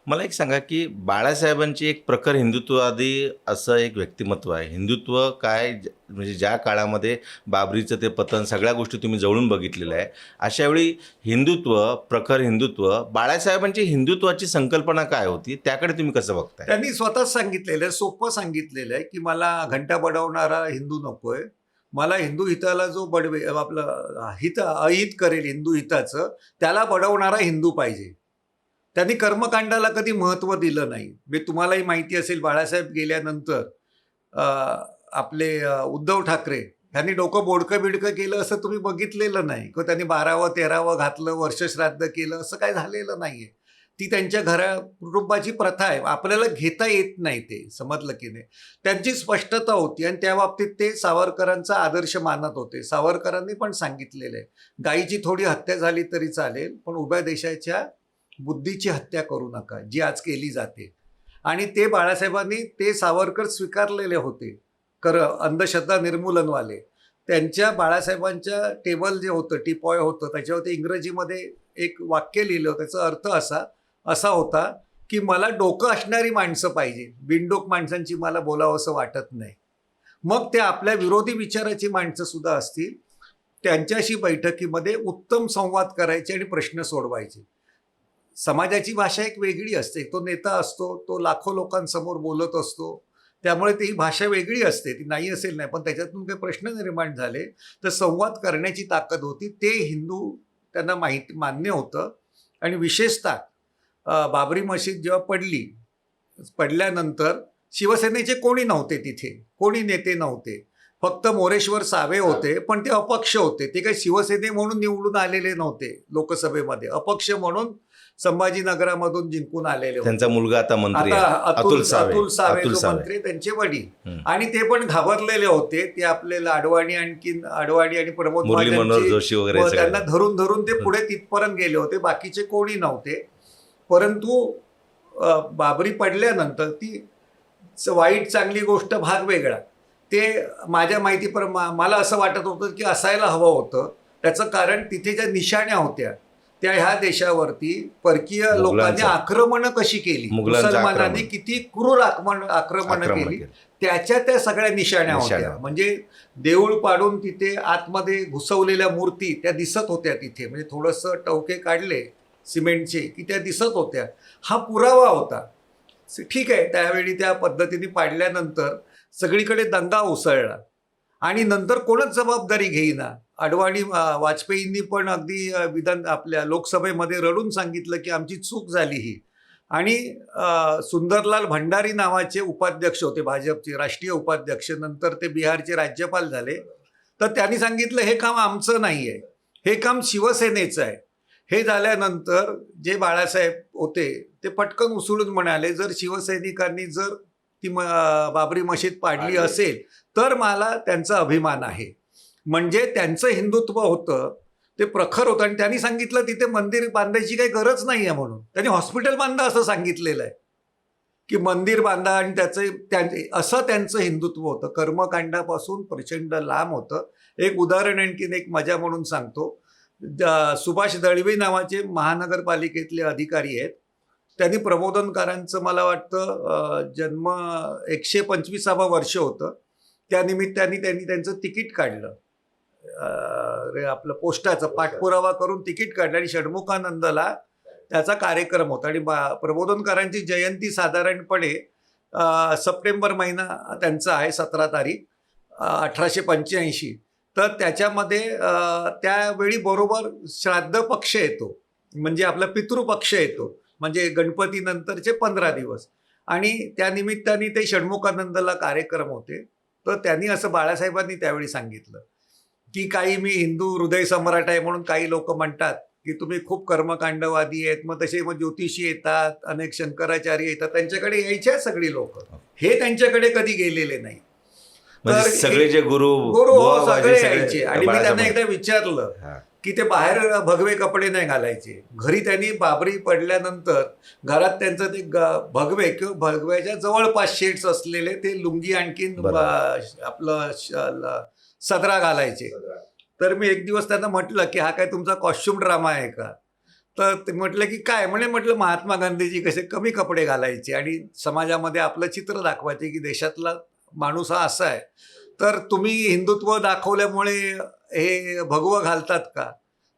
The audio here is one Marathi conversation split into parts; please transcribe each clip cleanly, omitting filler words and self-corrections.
मला एक सांगा, की बाळासाहेबांची एक प्रखर हिंदुत्ववादी असं एक व्यक्तिमत्व आहे. हिंदुत्व काय म्हणजे ज्या काळामध्ये बाबरीचं ते पतन सगळ्या गोष्टी तुम्ही जवळून बघितलेल्या आहे. अशावेळी हिंदुत्व, प्रखर हिंदुत्व, बाळासाहेबांची हिंदुत्वाची संकल्पना काय होती? त्याकडे तुम्ही कसं बघताय? त्यांनी स्वतःच सांगितलेलं आहे, सोपं सांगितलेलं आहे, की मला घंटा बडवणारा हिंदू नकोय. मला हिंदू हिताला जो बडवे आपलं हित अहित करेल हिंदू हिताचं, त्याला बडवणारा हिंदू पाहिजे. त्यांनी कर्मकांडाला कधी महत्त्व दिलं नाही. म्हणजे तुम्हालाही माहिती असेल, बाळासाहेब गेल्यानंतर अ, आपले उद्धव ठाकरे यांनी डोकं बोडकं बिडकं केलं असं तुम्ही बघितलेलं नाही, किंवा त्यांनी 12वं 13वं घातलं, वर्षश्राद्ध केलं, असं काय झालेलं नाहीये. ती त्यांच्या कुटुंबाची प्रथा आहे. आपल्याला घेता येत नाही, ते समजलं की नाही. त्यांची स्पष्टता होती आणि त्या बाबतीत ते सावरकरांचा आदर्श मानत होते. सावरकरांनी पण सांगितलेलं आहे, गायीची थोडी हत्या झाली तरी चालेल, पण उभ्या देशाच्या बुद्धीची हत्या करू नका, जी आज केली जाते. आणि ते बाळासाहेबांनी ते सावरकर स्वीकारलेले होते. अंधश्रद्धा निर्मूलनवाले. त्यांच्या बाळासाहेबांच्या टेबल जे होतं, टीपॉय होतं, त्याच्यावरती इंग्रजीमध्ये एक वाक्य लिहिलं. त्याचा अर्थ असा होता की मला डोकं असणारी माणसं पाहिजे, बिनडोक माणसांची मला बोलावंसं वाटत नाही. मग ते आपल्या विरोधी विचाराची माणसं सुद्धा असतील, त्यांच्याशी बैठकीमध्ये उत्तम संवाद करायचे आणि प्रश्न सोडवायचे. समाजाची भाषा एक वेगळी असते. तो नेता असतो, तो लाखो लोकांसमोर बोलत असतो, त्यामुळे ती भाषा वेगळी असते. ती नाही असेल नाही, पण त्याच्यातून काही प्रश्न निर्माण झाले तर संवाद करण्याची ताकद होती. ते हिंदू त्यांना मान्य होतं. आणि विशेषतः बाबरी मशीद जेव्हा पडल्यानंतर शिवसेनेचे कोणी नव्हते तिथे, कोणी नेते नव्हते. फक्त मोरेश्वर सावे होते, पण ते अपक्ष होते. ते काही शिवसेने म्हणून निवडून आलेले नव्हते लोकसभेमध्ये, अपक्ष म्हणून संभाजीनगरामधून जिंकून आलेले होते. त्यांचा मुलगा आता मंत्री आहे, अतुल अतुल सावे जो सावे. मंत्री, त्यांचे वडील. आणि ते पण घाबरलेले होते. ते आपले अडवाणी आणि प्रमोद मुरली मनोहर जोशी वगैरे त्यांना धरून धरून ते पुढे तिथपर्यंत गेले होते. बाकीचे कोणी नव्हते. परंतु बाबरी पडल्यानंतर ती वाईट चांगली गोष्ट भाग वेगळा. ते माझ्या माहितीप्रमाणे मला असं वाटत होतं की असायला हवं होतं. त्याचं कारण तिथे ज्या निशाण्या होत्या त्या ह्या देशावरती परकीय लोकांनी आक्रमणं कशी केली, मुसलमानांनी किती क्रूर आक्रमणं केली, त्याच्या त्या सगळ्या निशाण्या होत्या. म्हणजे देऊळ पाडून तिथे आतमध्ये घुसवलेल्या मूर्ती त्या दिसत होत्या तिथे. म्हणजे थोडंसं टवके काढले सिमेंटचे की त्या दिसत होत्या. हा पुरावा होता. ठीक आहे, त्यावेळी त्या पद्धतीने पाडल्यानंतर सगळीकडे दंगा उसळला आणि नंतर कोणच जबाबदारी घेईना. वाजपेयींनी पण अगदी आपल्या लोकसभेमध्ये रडून सांगितलं की आमची चूक झाली ही. आणि सुंदरलाल भंडारी नावाचे उपाध्यक्ष होते, भाजपचे राष्ट्रीय उपाध्यक्ष, नंतर ते बिहारचे राज्यपाल झाले. तर त्यांनी सांगितलं हे काम आमचं नाही आहे, हे काम शिवसेनेचं आहे. हे झाल्यानंतर जे बाळासाहेब होते ते पटकन उसळून म्हणाले, जर शिवसैनिकांनी जर ती बाबरी मशीद पाडली असेल तर मला त्यांचा अभिमान आहे. म्हणजे त्यांचं हिंदुत्व होतं ते प्रखर होतं. आणि त्यांनी सांगितलं तिथे मंदिर बांधायची काही गरज नाही आहे म्हणून. त्यांनी हॉस्पिटल बांधा असं सांगितलेलं आहे, की मंदिर बांधा. आणि असं त्यांचं हिंदुत्व होतं. कर्मकांडापासून प्रचंड लांब होतं. एक उदाहरण आणखीन एक मजा म्हणून सांगतो. सुभाष दळवी नावाचे महानगरपालिकेतले अधिकारी आहेत. त्यांनी प्रबोधनकारांचं मला वाटतं जन्म 125वं वर्ष होतं. त्यानिमित्ताने त्यांनी त्यांचं तिकीट काढलं, आपलं पोस्टाचं पाठपुरावा करून तिकीट काढलं. आणि षण्मुखानंदला त्याचा कार्यक्रम होता. आणि प्रबोधनकारांची जयंती साधारणपणे सप्टेंबर महिना त्यांचा आहे, 17 तारीख 1885. तर त्याच्यामध्ये त्यावेळी बरोबर श्राद्ध पक्ष येतो, म्हणजे आपला पितृपक्ष येतो, म्हणजे गणपतीनंतरचे 15 दिवस. आणि त्यानिमित्ताने ते षण्मुखानंदला कार्यक्रम होते. तर त्यांनी असं बाळासाहेबांनी त्यावेळी सांगितलं की काही मी हिंदू हृदय सम्राट आहे म्हणून काही लोक म्हणतात की तुम्ही खूप कर्मकांडवादी आहेत. मग तसे ज्योतिषी येतात, अनेक शंकराचार्य येतात, त्यांच्याकडे यायचे सगळी लोक, हे त्यांच्याकडे कधी गेलेले नाही. तर सगळे जे गुरु सगळे यायचे. आणि मी त्यांना एकदा विचारलं की ते बाहेर भगवे कपडे नाही घालायचे. घरी त्यांनी बाबरी पडल्यानंतर घरात त्यांचं ते भगवे किंवा भगव्याच्या जवळपास शेड्स असलेले ते लुंगी, आणखीन आपलं सदरा घालायचे. तर मी एक दिवस त्यांना म्हटलं की हा काय तुमचा कॉस्ट्युम ड्रामा आहे का? तर ते म्हटलं की काय म्हटलं महात्मा गांधीजी कसे कमी कपडे घालायचे आणि समाजामध्ये आपलं चित्र दाखवायचे की देशातला माणूस हा असा आहे. तर तुम्ही हिंदुत्व दाखवल्यामुळे हे भगवं घालतात का?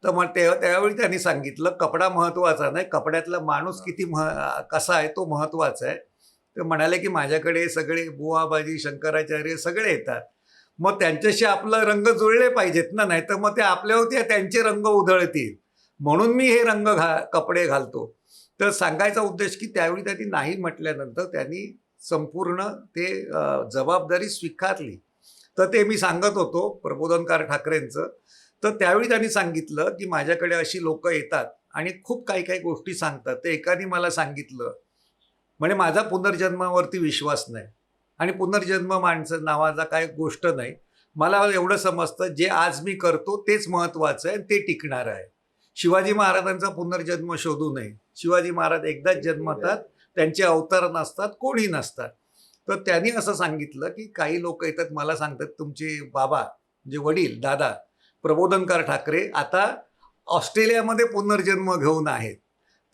तर मग त्यावेळी त्यांनी सांगितलं कपडा महत्त्वाचा नाही, कपड्यातला माणूस किती कसा आहे तो महत्त्वाचा आहे. ते म्हणाले की माझ्याकडे सगळे बुवाबाजी शंकराचार्य सगळे येतात. मग त्यांच्याशी आपलं रंग जुळले पाहिजेत ना, नाही तर मग ते आपल्यावरती त्यांचे रंग उधळतील. म्हणून मी हे कपडे घालतो. तर सांगायचा उद्देश की त्यावेळी त्यांनी नाही म्हटल्यानंतर त्यांनी संपूर्ण ते जबाबदारी स्वीकारली. तर ते मी सांगत होतो प्रबोधनकार ठाकरेंचं. तर त्यावेळी त्यांनी सांगितलं की माझ्याकडे अशी लोकं येतात आणि खूप काही काही गोष्टी सांगतात. तर एकाने मला सांगितलं म्हणजे माझा पुनर्जन्मावरती विश्वास नाही आणि पुनर्जन्म माणसं नावाचा काही गोष्ट नाही. मला एवढं समजतं जे आज मी करतो तेच महत्त्वाचं आहे आणि ते टिकणार आहे. शिवाजी महाराजांचा पुनर्जन्म शोधू नये. शिवाजी महाराज एकदाच जन्मतात, त्यांचे अवतार नसतात, कोणी नसतात. तर त्यांनी असं सांगितलं की काही लोक येतात मला सांगतात तुमचे बाबा म्हणजे वडील दादा प्रबोधनकार ठाकरे आता ऑस्ट्रेलियामध्ये पुनर्जन्म घेऊन आहेत.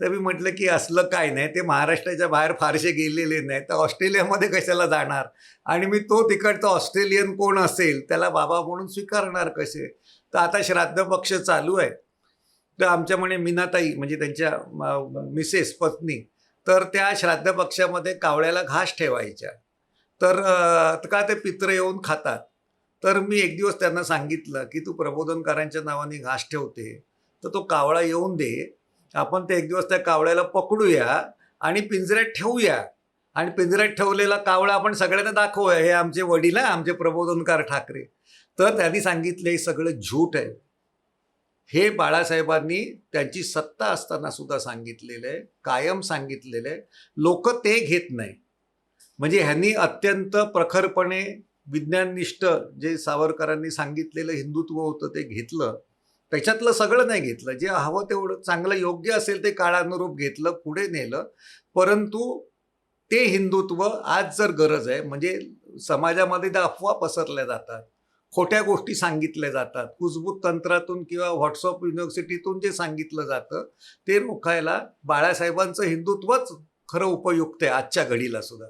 तर मी म्हटलं की असलं काय नाही, ते महाराष्ट्राच्या बाहेर फारसे गेलेले नाही तर ऑस्ट्रेलियामध्ये कशाला जाणार आणि मी तो तिकडचा ऑस्ट्रेलियन कोण असेल त्याला बाबा म्हणून स्वीकारणार कसे. तर आता श्राद्ध पक्ष चालू आहे. तर आमच्या म्हणे मीनाताई म्हणजे त्यांच्या मिसेस पत्नी तर त्या श्राद्ध पक्षामध्ये कावळ्याला घास ठेवायच्या. तर का ते पित्र येऊन खातात. तर मी एक दिवस त्यांना सांगितलं की तू प्रबोधनकारांच्या नावाने घास ठेवते तर तो कावळा येऊन दे, आपण ते एक दिवस त्या कावळ्याला पकडूया आणि पिंजऱ्यात ठेवूया आणि पिंजऱ्यात ठेवलेला कावळा आपण सगळ्यांना दाखवूया हे आमचे वडील आहे आमचे प्रबोधनकार ठाकरे. तर त्यांनी सांगितले हे सगळं झूट आहे. हे बाळासाहेबांनी त्यांची सत्ता असताना सुद्धा सांगितलेलं आहे, कायम सांगितलेलं आहे. लोक ते घेत नाही. म्हणजे ह्यांनी अत्यंत प्रखरपणे विज्ञाननिष्ठ जे सावरकरांनी सांगितलेलं हिंदुत्व होतं ते घेतलं. त्याच्यातलं सगळं नाही घेतलं. जे हवं तेवढं चांगलं योग्य असेल ते काळानुरूप घेतलं, पुढे नेलं. परंतु ते हिंदुत्व आज जर गरज आहे म्हणजे समाजामध्ये त्या अफवा पसरल्या जातात, खोट्या गोष्टी सांगितल्या जातात, कुजबूज तंत्रातून किंवा व्हॉट्सअप युनिव्हर्सिटीतून जे सांगितलं जातं ते रोखायला बाळासाहेबांचं हिंदुत्वच खरं उपयुक्त आहे आजच्या घडीला सुद्धा.